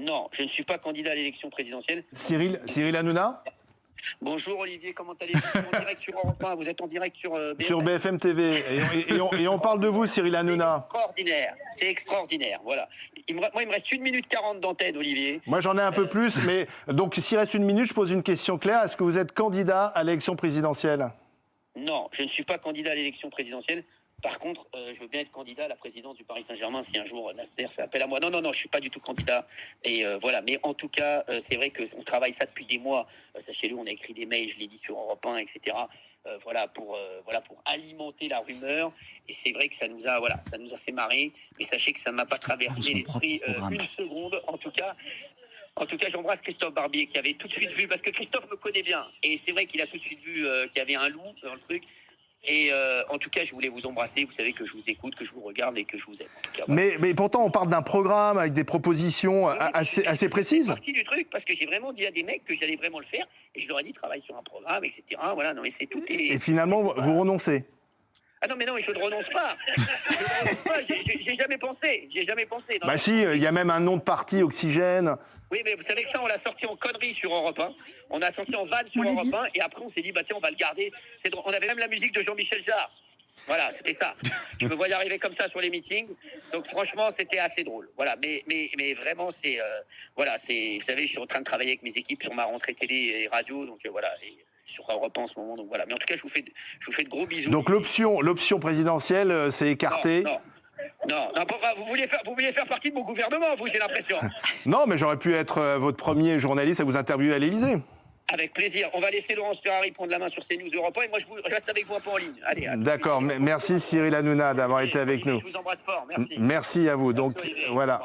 Non, je ne suis pas candidat à l'élection présidentielle. Cyril Hanouna? Bonjour Olivier, comment allez-vous? Je suis en direct sur Europe 1, vous êtes en direct sur BFM. Sur BFM TV. Et on parle de vous, Cyril Hanouna. C'est extraordinaire, voilà. Moi, il me reste 1 minute 40 d'antenne, Olivier. Moi, j'en ai un peu plus, mais donc s'il reste 1 minute, je pose une question claire. Est-ce que vous êtes candidat à l'élection présidentielle? Non, je ne suis pas candidat à l'élection présidentielle. Par contre, je veux bien être candidat à la présidence du Paris Saint-Germain si un jour Nasser fait appel à moi. Non, je ne suis pas du tout candidat. Et voilà. Mais en tout cas, c'est vrai qu'on travaille ça depuis des mois. Sachez-le, on a écrit des mails, je l'ai dit sur Europe 1, etc. Voilà, pour alimenter la rumeur. Et c'est vrai que ça nous a fait marrer. Mais sachez que ça ne m'a pas traversé l'esprit une seconde, en tout cas. En tout cas, j'embrasse Christophe Barbier qui avait tout de suite vu, parce que Christophe me connaît bien. Et c'est vrai qu'il a tout de suite vu qu'il y avait un loup dans le truc. Et en tout cas, je voulais vous embrasser. Vous savez que je vous écoute, que je vous regarde et que je vous aime. En tout cas, voilà. Mais pourtant, on parle d'un programme avec des propositions assez précises. C'est parti du truc parce que j'ai vraiment dit à des mecs que j'allais vraiment le faire. Et je leur ai dit, travaille sur un programme, etc. Voilà, non, mais c'est tout. Et finalement, vous renoncez. Ah non, mais non, je ne renonce pas. J'ai jamais pensé. Non, Bah si, il y a même un nom de parti, Oxygène. Oui, mais vous savez que ça, on l'a sorti en connerie sur Europe 1. On a sorti en vanne sur Europe 1. Et après, on s'est dit, bah tiens, on va le garder. On avait même la musique de Jean-Michel Jarre. Voilà, c'était ça. Je me voyais arriver comme ça sur les meetings. Donc franchement, c'était assez drôle. Voilà, mais vraiment, vous savez, je suis en train de travailler avec mes équipes sur ma rentrée télé et radio. Donc voilà. Et sur Europe 1 en ce moment. Donc voilà. Mais en tout cas, je vous fais de gros bisous. Donc l'option présidentielle, c'est écarté. Non, vous vouliez faire partie de mon gouvernement, vous, j'ai l'impression. Non, mais j'aurais pu être votre premier journaliste à vous interviewer à l'Élysée. Avec plaisir. On va laisser Laurence Ferrari prendre la main sur CNews Europe 1 et moi, je reste avec vous un peu en ligne. Allez. D'accord. Merci Cyril Hanouna d'avoir été avec nous. Je vous embrasse fort. Merci. Merci à vous. Donc, voilà.